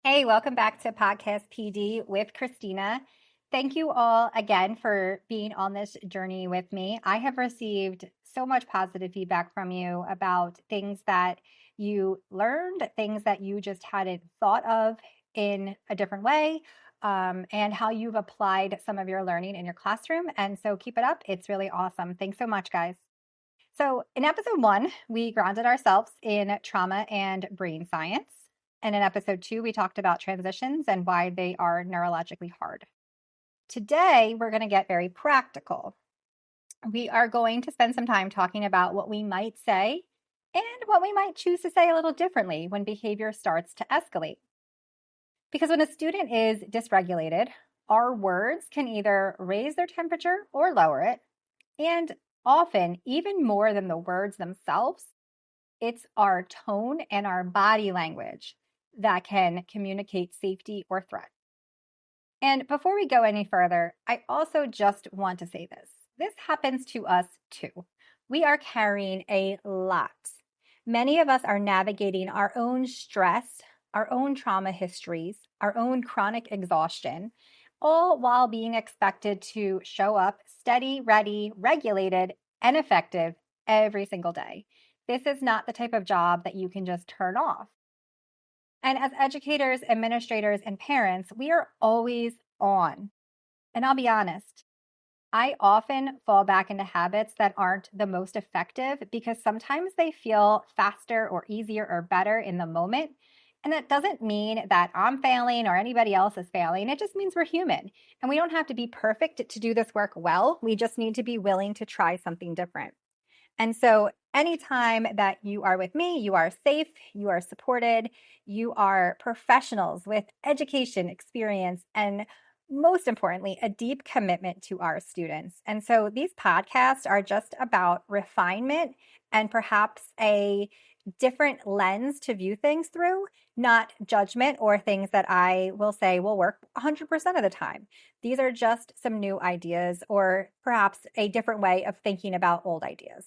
Hey, welcome back to Podcast PD with Christina. Thank you all again for being on this journey with me. I have received so much positive feedback from you about things that you learned, things that you just hadn't thought of in a different way, and how you've applied some of your learning in your classroom. And so keep it up. It's really awesome. Thanks so much, guys. So, in episode one, we grounded ourselves in trauma and brain science. And in episode two, we talked about transitions and why they are neurologically hard. Today, we're going to get very practical. We are going to spend some time talking about what we might say and what we might choose to say a little differently when behavior starts to escalate. Because when a student is dysregulated, our words can either raise their temperature or lower it. And often, even more than the words themselves, it's our tone and our body language that can communicate safety or threat. And before we go any further, I also just want to say this. This happens to us too. We are carrying a lot. Many of us are navigating our own stress, our own trauma histories, our own chronic exhaustion, all while being expected to show up steady, ready, regulated, and effective every single day. This is not the type of job that you can just turn off. And as educators, administrators, and parents, we are always on. And I'll be honest, I often fall back into habits that aren't the most effective because sometimes they feel faster or easier or better in the moment. And that doesn't mean that I'm failing or anybody else is failing. It just means we're human and we don't have to be perfect to do this work well. We just need to be willing to try something different. And so, anytime that you are with me, you are safe, you are supported, you are professionals with education, experience, and most importantly, a deep commitment to our students. And so, these podcasts are just about refinement and perhaps a different lens to view things through, not judgment or things that I will say will work 100% of the time. These are just some new ideas or perhaps a different way of thinking about old ideas.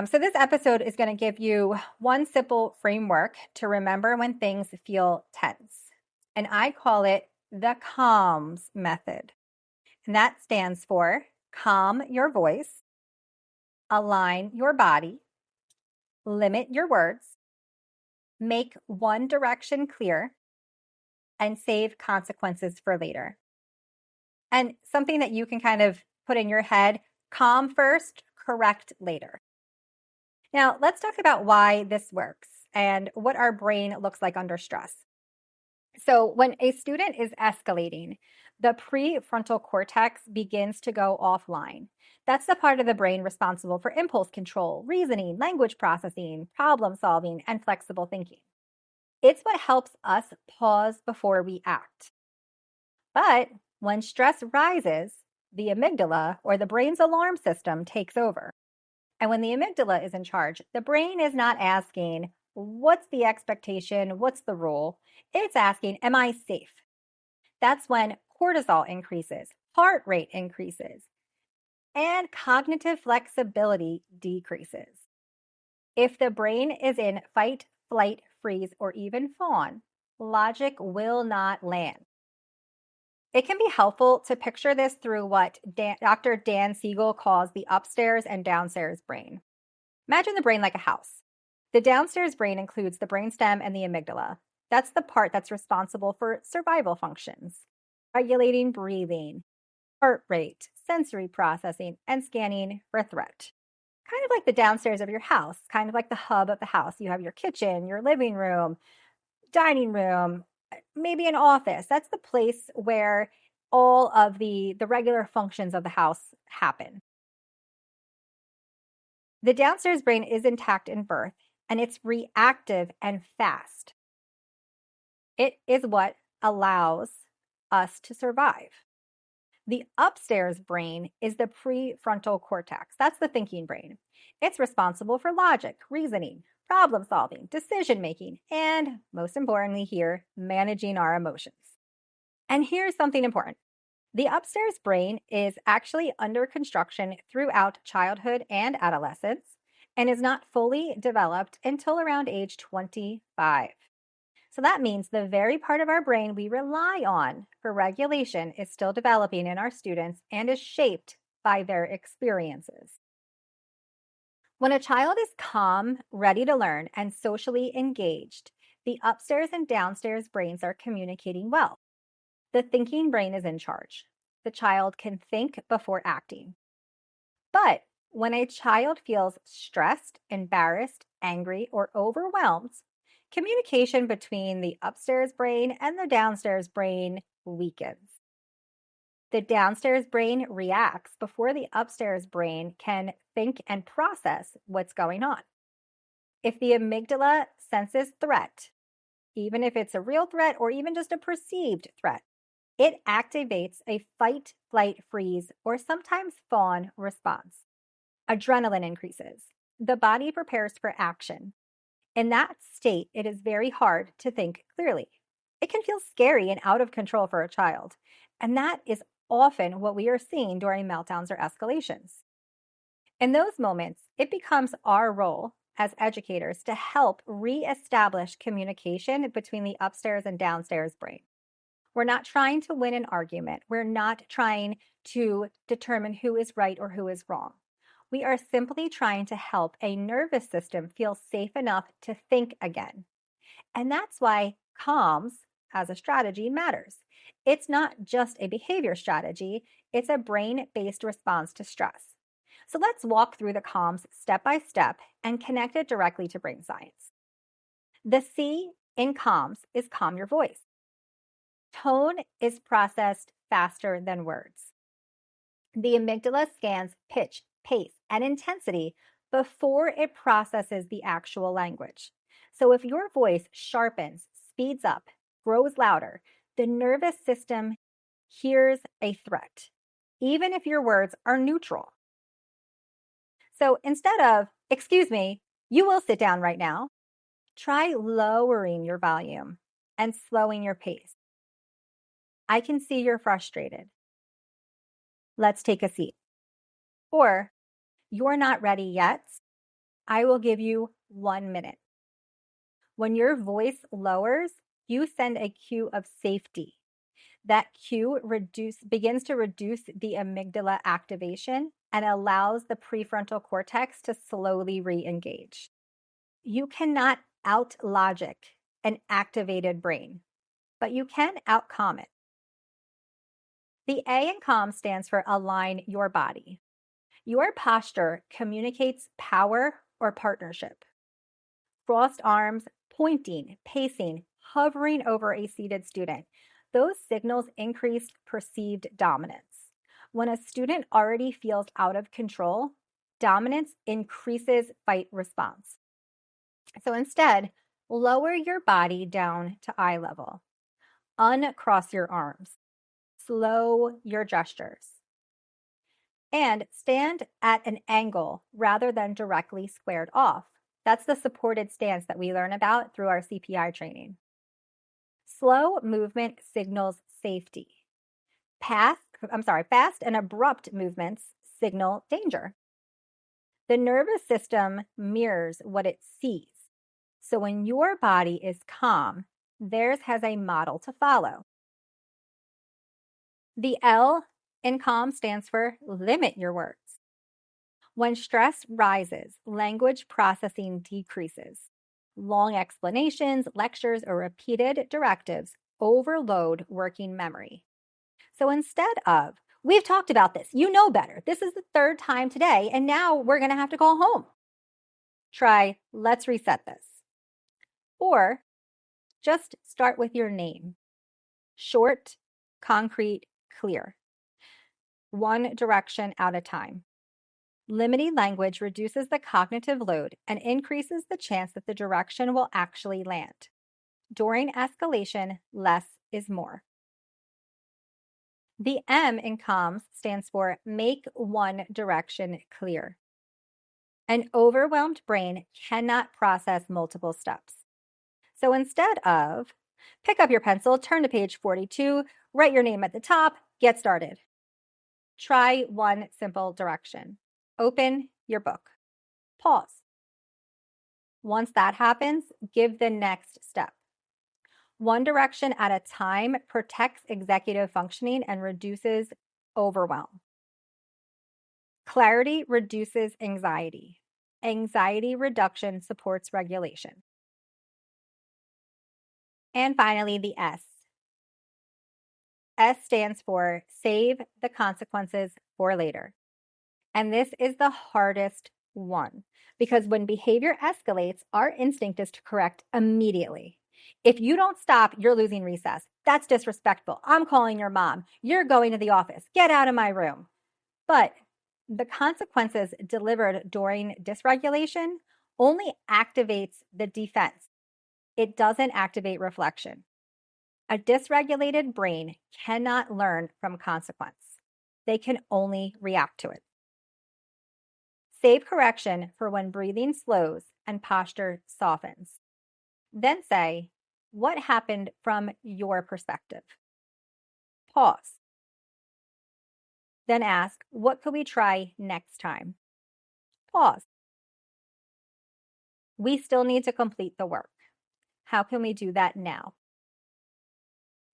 So this episode is going to give you one simple framework to remember when things feel tense. And I call it the CALMS method. And that stands for calm your voice, align your body, limit your words, make one direction clear, and save consequences for later. And something that you can kind of put in your head, calm first, correct later. Now, let's talk about why this works and what our brain looks like under stress. So, when a student is escalating, the prefrontal cortex begins to go offline. That's the part of the brain responsible for impulse control, reasoning, language processing, problem solving, and flexible thinking. It's what helps us pause before we act. But when stress rises, the amygdala, or the brain's alarm system, takes over. And when the amygdala is in charge, the brain is not asking, what's the expectation? What's the rule? It's asking, am I safe? That's when cortisol increases, heart rate increases, and cognitive flexibility decreases. If the brain is in fight, flight, freeze, or even fawn, logic will not land. It can be helpful to picture this through what Dr. Dan Siegel calls the upstairs and downstairs brain. Imagine the brain like a house. The downstairs brain includes the brainstem and the amygdala. That's the part that's responsible for survival functions, regulating breathing, heart rate, sensory processing, and scanning for threat. Kind of like the downstairs of your house, kind of like the hub of the house. You have your kitchen, your living room, dining room, maybe an office. That's the place where all of the regular functions of the house happen. The downstairs brain is intact in birth, and it's reactive and fast. It is what allows us to survive. The upstairs brain is the prefrontal cortex. That's the thinking brain. It's responsible for logic, reasoning, problem solving, decision making, and most importantly here, managing our emotions. And here's something important. The upstairs brain is actually under construction throughout childhood and adolescence and is not fully developed until around age 25. So that means the very part of our brain we rely on for regulation is still developing in our students and is shaped by their experiences. When a child is calm, ready to learn, and socially engaged, the upstairs and downstairs brains are communicating well. The thinking brain is in charge. The child can think before acting. But when a child feels stressed, embarrassed, angry, or overwhelmed, communication between the upstairs brain and the downstairs brain weakens. The downstairs brain reacts before the upstairs brain can think and process what's going on. If the amygdala senses threat, even if it's a real threat or even just a perceived threat, it activates a fight, flight, freeze, or sometimes fawn response. Adrenaline increases. The body prepares for action. In that state, it is very hard to think clearly. It can feel scary and out of control for a child, and that is often what we are seeing during meltdowns or escalations. In those moments, it becomes our role as educators to help reestablish communication between the upstairs and downstairs brain. We're not trying to win an argument. We're not trying to determine who is right or who is wrong. We are simply trying to help a nervous system feel safe enough to think again. And that's why calms as a strategy matters. It's not just a behavior strategy, it's a brain-based response to stress. So let's walk through the calms step by step and connect it directly to brain science. The C in calms is calm your voice. Tone is processed faster than words. The amygdala scans pitch, pace, and intensity before it processes the actual language. So if your voice sharpens, speeds up, grows louder, the nervous system hears a threat, even if your words are neutral. So instead of, "Excuse me, you will sit down right now," try lowering your volume and slowing your pace. "I can see you're frustrated. Let's take a seat." Or, "You're not ready yet. I will give you 1 minute." When your voice lowers, you send a cue of safety. That cue begins to reduce the amygdala activation and allows the prefrontal cortex to slowly re-engage. You cannot out-logic an activated brain, but you can out-calm it. The A in calm stands for align your body. Your posture communicates power or partnership. Crossed arms, pointing, pacing, hovering over a seated student. Those signals increase perceived dominance. When a student already feels out of control, dominance increases fight response. So instead, lower your body down to eye level. Uncross your arms. Slow your gestures. And stand at an angle rather than directly squared off. That's the supported stance that we learn about through our CPI training. Slow movement signals safety. Fast and abrupt movements signal danger. The nervous system mirrors what it sees. So when your body is calm, theirs has a model to follow. The L in calm stands for limit your words. When stress rises, language processing decreases. Long explanations, lectures, or repeated directives overload working memory. So instead of, "We've talked about this, you know better, this is the 3rd time today, and now we're going to have to go home," try, "Let's reset this." Or just start with your name. Short, concrete, clear. One direction at a time. Limiting language reduces the cognitive load and increases the chance that the direction will actually land. During escalation, less is more. The M in calms stands for make one direction clear. An overwhelmed brain cannot process multiple steps. So instead of, pick up your pencil, turn to page 42, write your name at the top, get started. Try one simple direction. Open your book. Pause. Once that happens, give the next step. One direction at a time protects executive functioning and reduces overwhelm. Clarity reduces anxiety. Anxiety reduction supports regulation. And finally, the S. S stands for save the consequences for later. And this is the hardest one because when behavior escalates, our instinct is to correct immediately. If you don't stop, you're losing recess. That's disrespectful. I'm calling your mom. You're going to the office. Get out of my room. But the consequences delivered during dysregulation only activates the defense. It doesn't activate reflection. A dysregulated brain cannot learn from consequence. They can only react to it. Save correction for when breathing slows and posture softens. Then say, what happened from your perspective? Pause. Then ask, what could we try next time? Pause. We still need to complete the work. How can we do that now?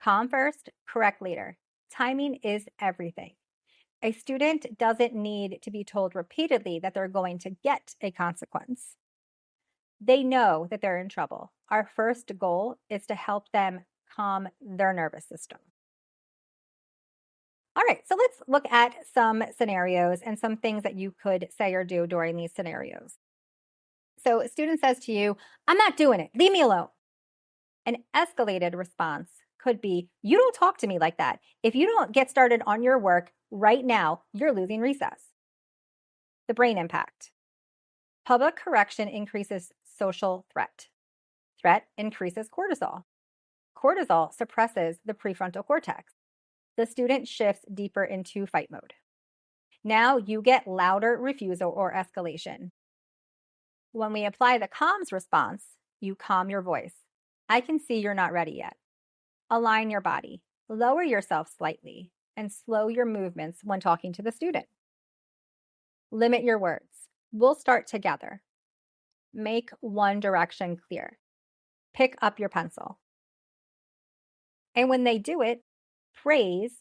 Calm first, correct later. Timing is everything. A student doesn't need to be told repeatedly that they're going to get a consequence. They know that they're in trouble. Our first goal is to help them calm their nervous system. All right, so let's look at some scenarios and some things that you could say or do during these scenarios. So a student says to you, I'm not doing it. Leave me alone. An escalated response could be, you don't talk to me like that. If you don't get started on your work right now, you're losing recess. The brain impact. Public correction increases social threat. Threat increases cortisol. Cortisol suppresses the prefrontal cortex. The student shifts deeper into fight mode. Now you get louder refusal or escalation. When we apply the calms response, you calm your voice. I can see you're not ready yet. Align your body, lower yourself slightly, and slow your movements when talking to the student. Limit your words. We'll start together. Make one direction clear. Pick up your pencil. And when they do it, praise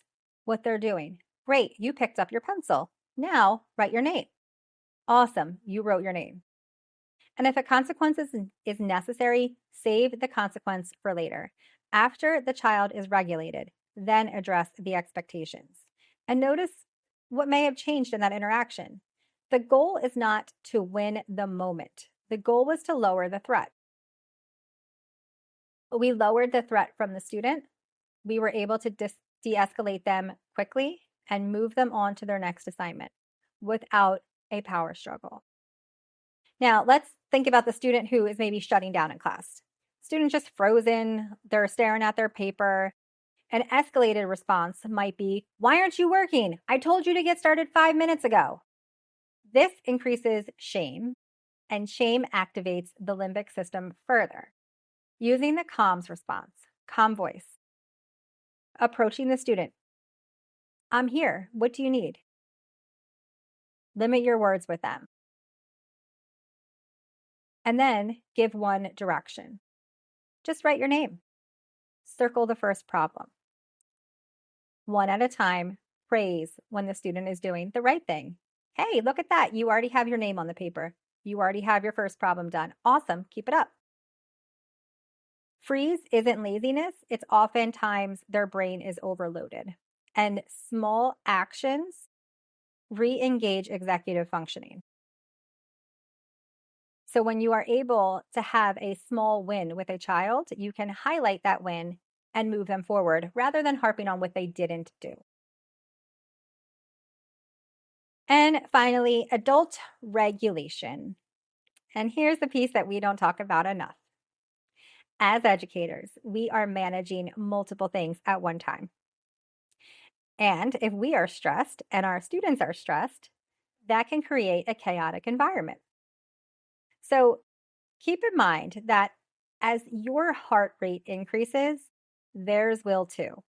what they're doing. Great, you picked up your pencil. Now write your name. Awesome, you wrote your name. And if a consequence is necessary, save the consequence for later. After the child is regulated, then address the expectations. And notice what may have changed in that interaction. The goal is not to win the moment. The goal was to lower the threat. We lowered the threat from the student. We were able to de-escalate them quickly and move them on to their next assignment without a power struggle. Now, let's think about the student who is maybe shutting down in class. Student just frozen, they're staring at their paper. An escalated response might be, why aren't you working? I told you to get started 5 minutes ago. This increases shame, and shame activates the limbic system further. Using the calms response, calm voice. Approaching the student. I'm here. What do you need? Limit your words with them. And then give one direction. Just write your name. Circle the first problem. One at a time, praise when the student is doing the right thing. Hey, look at that. You already have your name on the paper. You already have your first problem done. Awesome. Keep it up. Freeze isn't laziness. It's oftentimes their brain is overloaded. And small actions re-engage executive functioning. So when you are able to have a small win with a child, you can highlight that win and move them forward rather than harping on what they didn't do. And finally, adult regulation. And here's the piece that we don't talk about enough. As educators, we are managing multiple things at one time. And if we are stressed and our students are stressed, that can create a chaotic environment. So keep in mind that as your heart rate increases, theirs will too.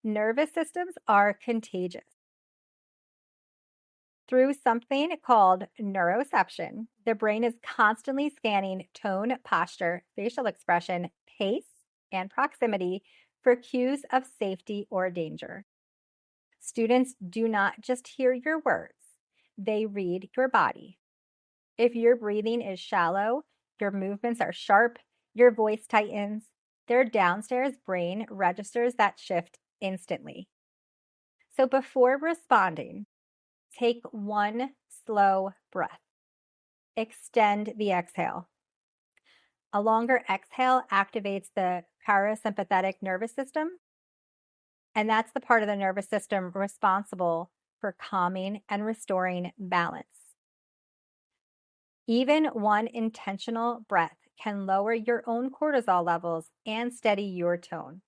Nervous systems are contagious. Through something called neuroception, the brain is constantly scanning tone, posture, facial expression, pace, and proximity for cues of safety or danger. Students do not just hear your words, they read your body. If your breathing is shallow, your movements are sharp, your voice tightens, their downstairs brain registers that shift instantly. So before responding, take one slow breath. Extend the exhale. A longer exhale activates the parasympathetic nervous system, and that's the part of the nervous system responsible for calming and restoring balance. Even one intentional breath can lower your own cortisol levels and steady your tone.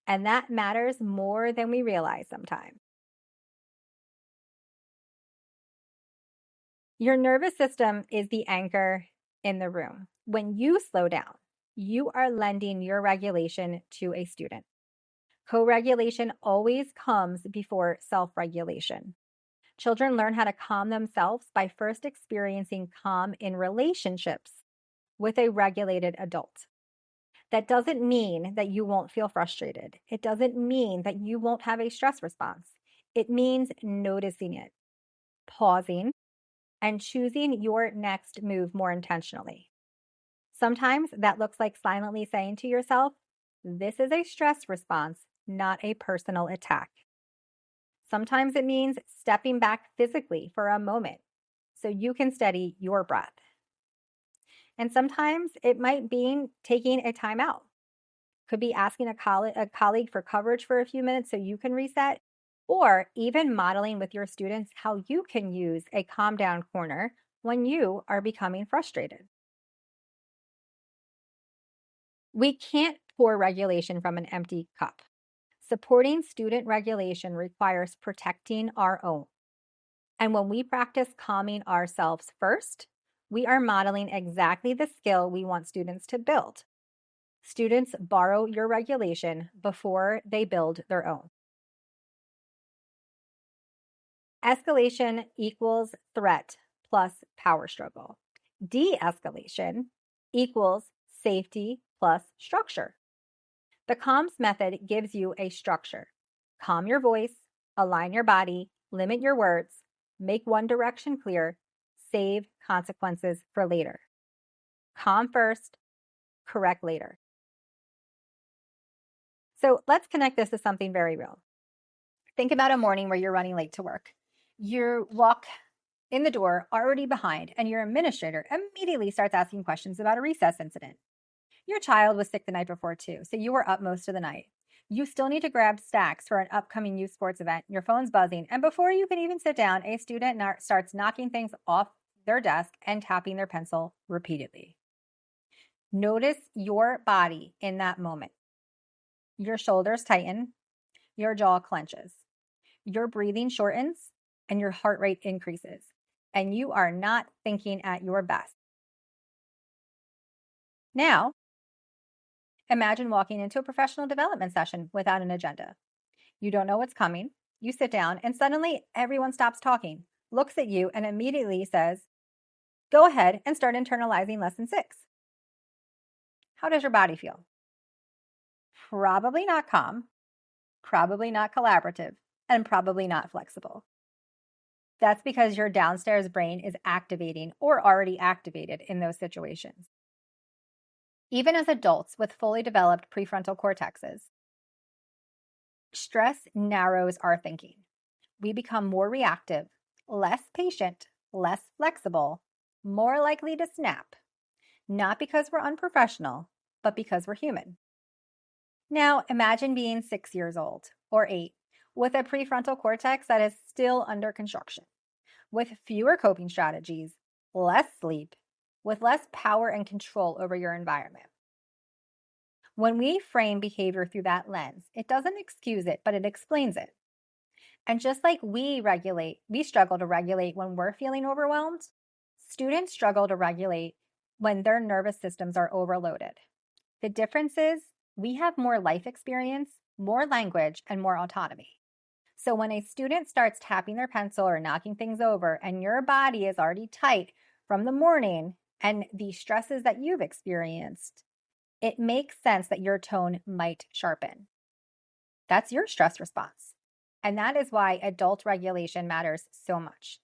And that matters more than we realize sometimes. Your nervous system is the anchor in the room. When you slow down, you are lending your regulation to a student. Co-regulation always comes before self-regulation. Children learn how to calm themselves by first experiencing calm in relationships with a regulated adult. That doesn't mean that you won't feel frustrated. It doesn't mean that you won't have a stress response. It means noticing it, pausing, and choosing your next move more intentionally. Sometimes that looks like silently saying to yourself, this is a stress response, not a personal attack. Sometimes it means stepping back physically for a moment so you can steady your breath. And sometimes it might be taking a time out. Could be asking a colleague for coverage for a few minutes so you can reset, or even modeling with your students how you can use a calm down corner when you are becoming frustrated. We can't pour regulation from an empty cup. Supporting student regulation requires protecting our own. And when we practice calming ourselves first, we are modeling exactly the skill we want students to build. Students borrow your regulation before they build their own. Escalation equals threat plus power struggle. De-escalation equals safety plus structure. The calms method gives you a structure. Calm your voice, align your body, limit your words, make one direction clear, save consequences for later. Calm first, correct later. So let's connect this to something very real. Think about a morning where you're running late to work. You walk in the door already behind, and your administrator immediately starts asking questions about a recess incident. Your child was sick the night before too, so you were up most of the night. You still need to grab stacks for an upcoming youth sports event. Your phone's buzzing, and before you can even sit down, a student starts knocking things off their desk and tapping their pencil repeatedly. Notice your body in that moment. Your shoulders tighten, your jaw clenches, your breathing shortens, and your heart rate increases, and you are not thinking at your best. Now, imagine walking into a professional development session without an agenda. You don't know what's coming. You sit down, and suddenly everyone stops talking, looks at you, and immediately says, go ahead and start internalizing lesson 6. How does your body feel? Probably not calm, probably not collaborative, and probably not flexible. That's because your downstairs brain is activating or already activated in those situations. Even as adults with fully developed prefrontal cortexes, stress narrows our thinking. We become more reactive, less patient, less flexible, more likely to snap, not because we're unprofessional, but because we're human. Now, imagine being 6 years old or 8 with a prefrontal cortex that is still under construction, with fewer coping strategies, less sleep, with less power and control over your environment. When we frame behavior through that lens, it doesn't excuse it, but it explains it. And just like we struggle to regulate when we're feeling overwhelmed, students struggle to regulate when their nervous systems are overloaded. The difference is we have more life experience, more language, and more autonomy. So when a student starts tapping their pencil or knocking things over, and your body is already tight from the morning and the stresses that you've experienced, it makes sense that your tone might sharpen. That's your stress response. And that is why adult regulation matters so much.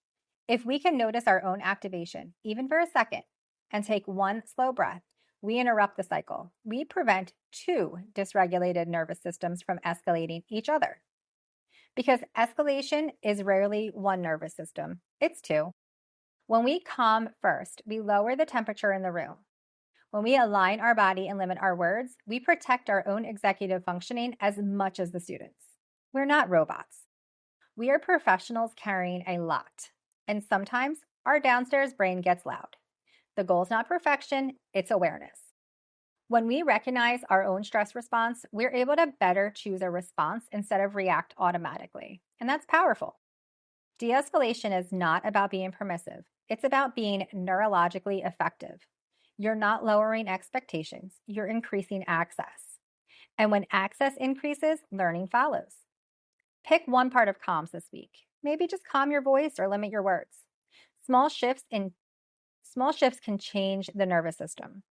If we can notice our own activation, even for a second, and take one slow breath, we interrupt the cycle. We prevent two dysregulated nervous systems from escalating each other. Because escalation is rarely one nervous system, it's two. When we calm first, we lower the temperature in the room. When we align our body and limit our words, we protect our own executive functioning as much as the students. We're not robots. We are professionals carrying a lot. And sometimes our downstairs brain gets loud. The goal is not perfection, it's awareness. When we recognize our own stress response, we're able to better choose a response instead of react automatically. And that's powerful. De-escalation is not about being permissive. It's about being neurologically effective. You're not lowering expectations, you're increasing access. And when access increases, learning follows. Pick one part of comms this week. Maybe just calm your voice or limit your words. Small shifts can change the nervous system.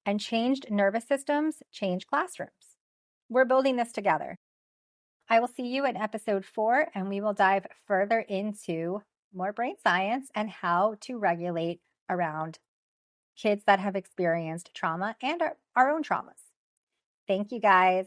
And changed nervous systems change classrooms. We're building this together. I will see you in episode 4, and we will dive further into more brain science and how to regulate around kids that have experienced trauma and our own traumas. Thank you, guys.